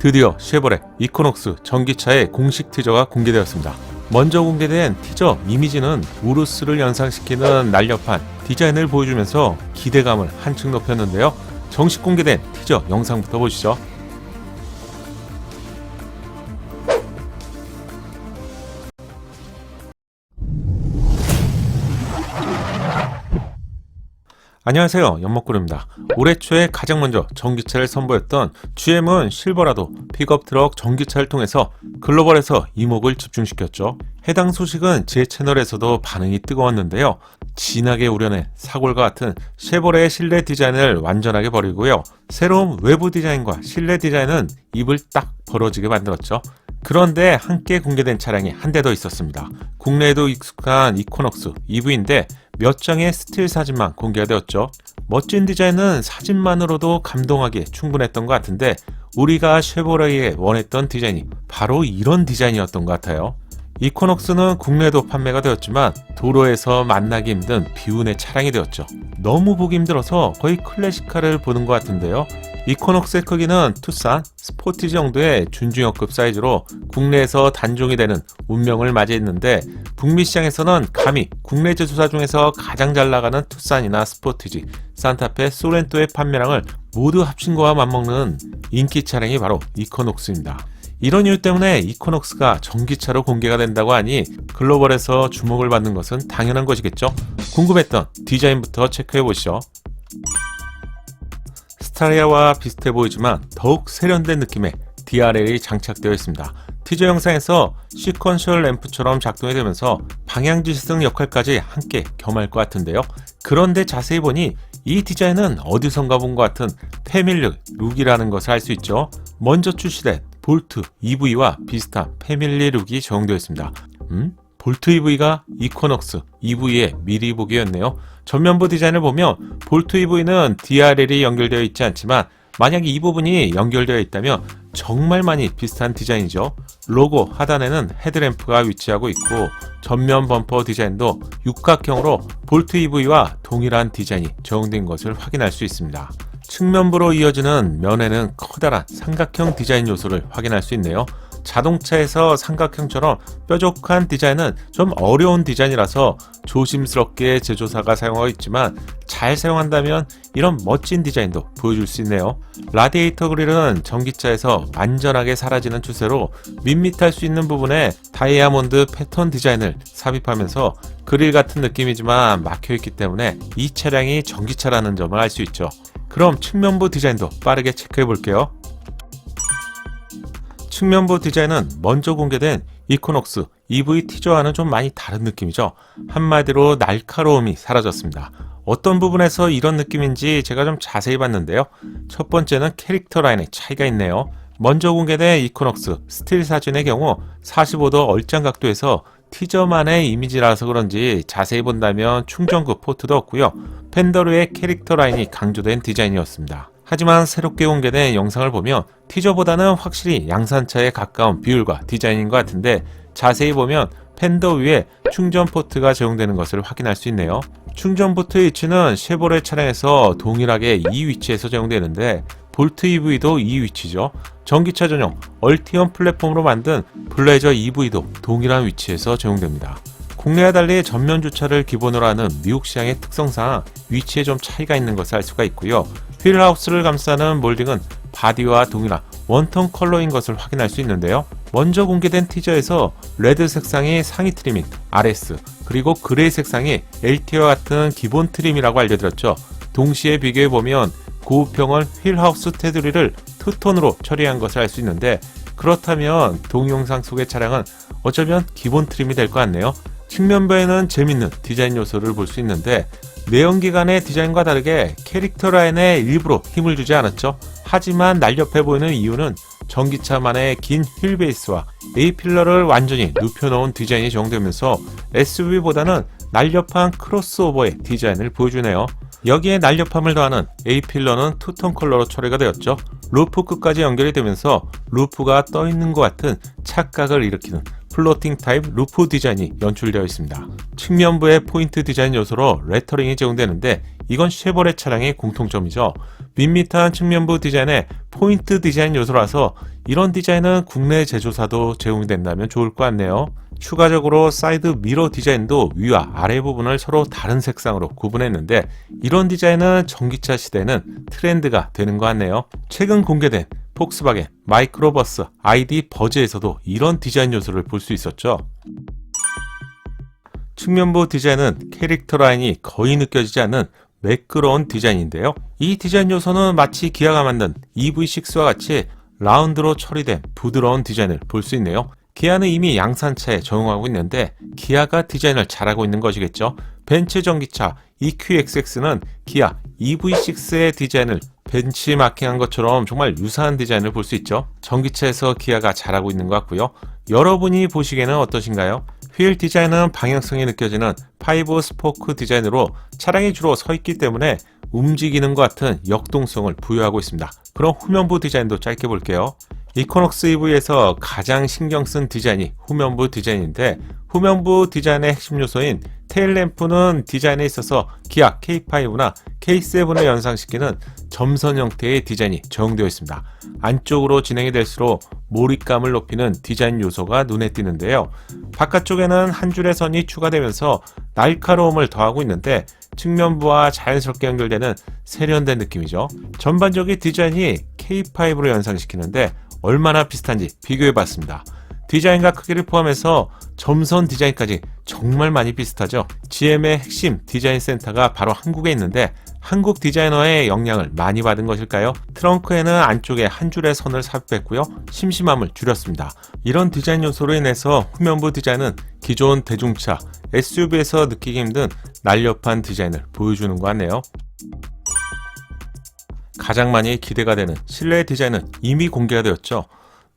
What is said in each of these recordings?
드디어 쉐보레 이코녹스 전기차의 공식 티저가 공개되었습니다. 먼저 공개된 티저 이미지는 우루스를 연상시키는 날렵한 디자인을 보여주면서 기대감을 한층 높였는데요. 정식 공개된 티저 영상부터 보시죠. 안녕하세요, 연목구름입니다. 올해 초에 가장 먼저 전기차를 선보였던 GM은 실버라도 픽업트럭 전기차를 통해서 글로벌에서 이목을 집중시켰죠. 해당 소식은 제 채널에서도 반응이 뜨거웠는데요. 진하게 우려낸 사골과 같은 쉐보레의 실내 디자인을 완전하게 버리고요. 새로운 외부 디자인과 실내 디자인은 입을 딱 벌어지게 만들었죠. 그런데 함께 공개된 차량이 한 대 더 있었습니다. 국내에도 익숙한 이코녹스 EV인데 몇 장의 스틸 사진만 공개가 되었죠. 멋진 디자인은 사진만으로도 감동하기에 충분했던 것 같은데 우리가 쉐보레에 원했던 디자인이 바로 이런 디자인이었던 것 같아요. 이코녹스는 국내도 판매가 되었지만 도로에서 만나기 힘든 비운의 차량이 되었죠. 너무 보기 힘들어서 거의 클래식카를 보는 것 같은데요. 이코녹스의 크기는 투싼, 스포티지 정도의 준중형급 사이즈로 국내에서 단종이 되는 운명을 맞이했는데 북미 시장에서는 감히 국내 제조사 중에서 가장 잘 나가는 투싼이나 스포티지, 산타페, 소렌토의 판매량을 모두 합친 거와 맞먹는 인기 차량이 바로 이코녹스입니다. 이런 이유 때문에 이코녹스가 전기차로 공개가 된다고 하니 글로벌에서 주목을 받는 것은 당연한 것이겠죠. 궁금했던 디자인부터 체크해보시죠. 스타리아와 비슷해 보이지만 더욱 세련된 느낌의 DRL이 장착되어 있습니다. 티저 영상에서 시퀀셜 램프처럼 작동이 되면서 방향지시등 역할까지 함께 겸할 것 같은데요. 그런데 자세히 보니 이 디자인은 어디선가 본 것 같은 패밀리 룩이라는 것을 알 수 있죠. 먼저 출시된 볼트 EV와 비슷한 패밀리 룩이 적용되어 있습니다. 볼트 EV가 이코녹스 EV의 미리 보기였네요. 전면부 디자인을 보면 볼트 EV는 DRL이 연결되어 있지 않지만 만약 이 부분이 연결되어 있다면 정말 많이 비슷한 디자인이죠. 로고 하단에는 헤드램프가 위치하고 있고 전면 범퍼 디자인도 육각형으로 볼트 EV와 동일한 디자인이 적용된 것을 확인할 수 있습니다. 측면부로 이어지는 면에는 커다란 삼각형 디자인 요소를 확인할 수 있네요. 자동차에서 삼각형처럼 뾰족한 디자인은 좀 어려운 디자인이라서 조심스럽게 제조사가 사용하고 있지만 잘 사용한다면 이런 멋진 디자인도 보여줄 수 있네요. 라디에이터 그릴은 전기차에서 완전하게 사라지는 추세로 밋밋할 수 있는 부분에 다이아몬드 패턴 디자인을 삽입하면서 그릴 같은 느낌이지만 막혀있기 때문에 이 차량이 전기차라는 점을 알 수 있죠. 그럼 측면부 디자인도 빠르게 체크해 볼게요. 측면부 디자인은 먼저 공개된 이코녹스 EV 티저와는 좀 많이 다른 느낌이죠. 한마디로 날카로움이 사라졌습니다. 어떤 부분에서 이런 느낌인지 제가 좀 자세히 봤는데요. 첫 번째는 캐릭터 라인의 차이가 있네요. 먼저 공개된 이코녹스 스틸 사진의 경우 45도 얼짱 각도에서 티저만의 이미지라서 그런지 자세히 본다면 충전구 포트도 없고요. 팬더르의 캐릭터 라인이 강조된 디자인이었습니다. 하지만 새롭게 공개된 영상을 보면 티저보다는 확실히 양산차에 가까운 비율과 디자인인 것 같은데 자세히 보면 팬더 위에 충전 포트가 적용되는 것을 확인할 수 있네요. 충전 포트 위치는 쉐보레 차량에서 동일하게 이 위치에서 적용되는데 볼트 EV도 이 위치죠. 전기차 전용 얼티엄 플랫폼으로 만든 블레저 EV도 동일한 위치에서 적용됩니다. 국내와 달리 전면 주차를 기본으로 하는 미국 시장의 특성상 위치에 좀 차이가 있는 것을 알 수가 있고요. 휠하우스를 감싸는 몰딩은 바디와 동일한 원톤 컬러인 것을 확인할 수 있는데요. 먼저 공개된 티저에서 레드 색상이 상위 트리밍 RS 그리고 그레이 색상이 LT와 같은 기본 트림이라고 알려드렸죠. 동시에 비교해보면 고우평은 휠하우스 테두리를 투톤으로 처리한 것을 알 수 있는데 그렇다면 동영상 속의 차량은 어쩌면 기본 트림이 될 것 같네요. 측면부에는 재밌는 디자인 요소를 볼 수 있는데 내연기관의 디자인과 다르게 캐릭터 라인에 일부러 힘을 주지 않았죠. 하지만 날렵해 보이는 이유는 전기차만의 긴 휠 베이스와 A필러를 완전히 눕혀놓은 디자인이 적용되면서 SUV보다는 날렵한 크로스오버의 디자인을 보여주네요. 여기에 날렵함을 더하는 A필러는 투톤 컬러로 처리가 되었죠. 루프 끝까지 연결이 되면서 루프가 떠있는 것 같은 착각을 일으키는 플로팅 타입 루프 디자인이 연출되어 있습니다. 측면부의 포인트 디자인 요소로 레터링이 제공되는데 이건 쉐보레 차량의 공통점이죠. 밋밋한 측면부 디자인에 포인트 디자인 요소라서 이런 디자인은 국내 제조사도 제공된다면 좋을 것 같네요. 추가적으로 사이드 미러 디자인도 위와 아래 부분을 서로 다른 색상으로 구분했는데 이런 디자인은 전기차 시대에는 트렌드가 되는 것 같네요. 최근 공개된 폭스바겐 마이크로버스 ID 버즈에서도 이런 디자인 요소를 볼 수 있었죠. 측면부 디자인은 캐릭터 라인이 거의 느껴지지 않는 매끄러운 디자인인데요. 이 디자인 요소는 마치 기아가 만든 EV6와 같이 라운드로 처리된 부드러운 디자인을 볼 수 있네요. 기아는 이미 양산차에 적용하고 있는데 기아가 디자인을 잘하고 있는 것이겠죠. 벤츠 전기차 EQXX는 기아 EV6의 디자인을 벤치마킹한 것처럼 정말 유사한 디자인을 볼 수 있죠. 전기차에서 기아가 잘하고 있는 것 같고요. 여러분이 보시기에는 어떠신가요? 휠 디자인은 방향성이 느껴지는 5 스포크 디자인으로 차량이 주로 서 있기 때문에 움직이는 것 같은 역동성을 부여하고 있습니다. 그럼 후면부 디자인도 짧게 볼게요. 이코녹스 EV에서 가장 신경 쓴 디자인이 후면부 디자인인데 후면부 디자인의 핵심 요소인 테일램프는 디자인에 있어서 기아 K5나 K7을 연상시키는 점선 형태의 디자인이 적용되어 있습니다. 안쪽으로 진행이 될수록 몰입감을 높이는 디자인 요소가 눈에 띄는데요. 바깥쪽에는 한 줄의 선이 추가되면서 날카로움을 더하고 있는데 측면부와 자연스럽게 연결되는 세련된 느낌이죠. 전반적인 디자인이 K5로 연상시키는데 얼마나 비슷한지 비교해봤습니다. 디자인과 크기를 포함해서 점선 디자인까지 정말 많이 비슷하죠. GM의 핵심 디자인 센터가 바로 한국에 있는데 한국 디자이너의 영향을 많이 받은 것일까요? 트렁크에는 안쪽에 한 줄의 선을 삽입했고요. 심심함을 줄였습니다. 이런 디자인 요소로 인해서 후면부 디자인은 기존 대중차 SUV에서 느끼기 힘든 날렵한 디자인을 보여주는 것 같네요. 가장 많이 기대가 되는 실내 디자인은 이미 공개가 되었죠.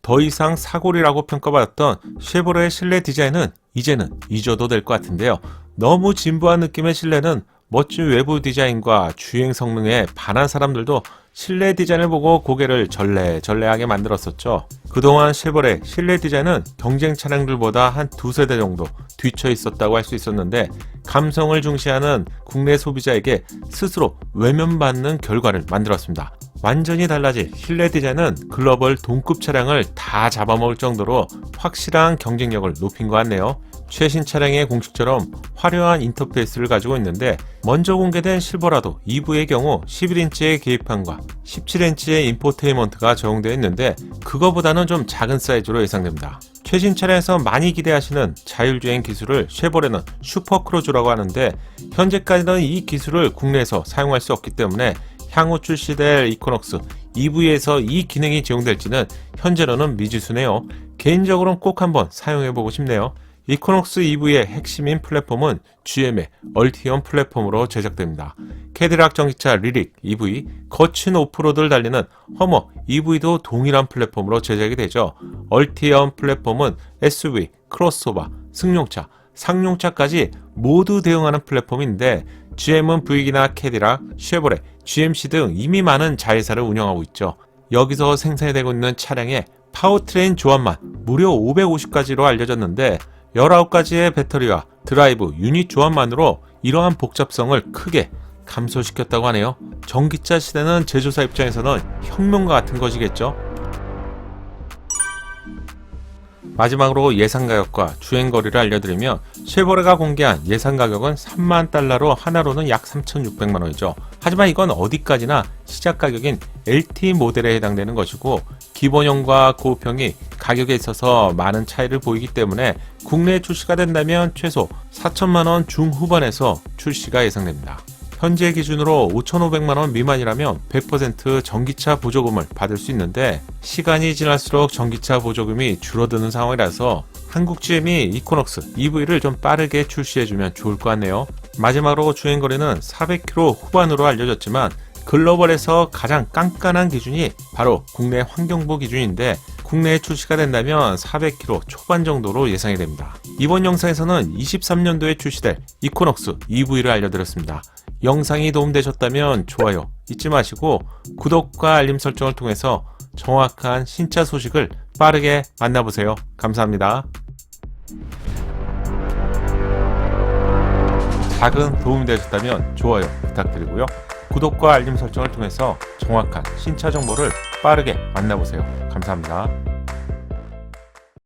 더 이상 사골이라고 평가받았던 쉐보레의 실내 디자인은 이제는 잊어도 될 것 같은데요. 너무 진부한 느낌의 실내는 멋진 외부 디자인과 주행 성능에 반한 사람들도 실내 디자인을 보고 고개를 절레절레하게 만들었었죠. 그동안 쉐보레 실내 디자인은 경쟁 차량들보다 한 두세 대 정도 뒤처 있었다고 할 수 있었는데 감성을 중시하는 국내 소비자에게 스스로 외면받는 결과를 만들었습니다. 완전히 달라진 실내 디자인은 글로벌 동급 차량을 다 잡아먹을 정도로 확실한 경쟁력을 높인 것 같네요. 최신 차량의 공식처럼 화려한 인터페이스를 가지고 있는데 먼저 공개된 실버라도 EV의 경우 11인치의 계기판과 17인치의 인포테인먼트가 적용되어 있는데 그거보다는 좀 작은 사이즈로 예상됩니다. 최신 차량에서 많이 기대하시는 자율주행 기술을 쉐보레는 슈퍼크루즈라고 하는데 현재까지는 이 기술을 국내에서 사용할 수 없기 때문에 향후 출시될 이코녹스 EV에서 이 기능이 제공될지는 현재로는 미지수네요. 개인적으로는 꼭 한번 사용해보고 싶네요. 이코녹스 EV의 핵심인 플랫폼은 GM의 얼티엄 플랫폼으로 제작됩니다. 캐딜락 전기차 리릭 EV, 거친 오프로드를 달리는 허머 EV도 동일한 플랫폼으로 제작이 되죠. 얼티엄 플랫폼은 SUV, 크로스오버, 승용차, 상용차까지 모두 대응하는 플랫폼인데 GM은 부익이나 캐딜락, 쉐보레, GMC 등 이미 많은 자회사를 운영하고 있죠. 여기서 생산이 되고 있는 차량의 파워트레인 조합만 무려 550가지로 알려졌는데 19가지의 배터리와 드라이브 유닛 조합만으로 이러한 복잡성을 크게 감소시켰다고 하네요. 전기차 시대는 제조사 입장에서는 혁명과 같은 것이겠죠. 마지막으로 예상 가격과 주행 거리를 알려드리면 쉐보레가 공개한 예상 가격은 3만 달러로 하나로는 약 3,600만 원이죠. 하지만 이건 어디까지나 시작 가격인 LT 모델에 해당되는 것이고 기본형과 고급형이 가격에 있어서 많은 차이를 보이기 때문에 국내에 출시가 된다면 최소 4천만 원 중후반에서 출시가 예상됩니다. 현재 기준으로 5,500만 원 미만이라면 100% 전기차 보조금을 받을 수 있는데 시간이 지날수록 전기차 보조금이 줄어드는 상황이라서 한국 GM이 이코녹스 EV를 좀 빠르게 출시해주면 좋을 것 같네요. 마지막으로 주행거리는 400km 후반으로 알려졌지만 글로벌에서 가장 깐깐한 기준이 바로 국내 환경부 기준인데 국내에 출시가 된다면 400km 초반 정도로 예상이 됩니다. 이번 영상에서는 23년도에 출시될 이코녹스 EV를 알려드렸습니다. 영상이 도움되셨다면 좋아요 잊지 마시고 구독과 알림 설정을 통해서 정확한 신차 소식을 빠르게 만나보세요. 감사합니다. 작은 도움이 되셨다면 좋아요 부탁드리고요. 구독과 알림 설정을 통해서 정확한 신차 정보를 빠르게 만나보세요. 감사합니다.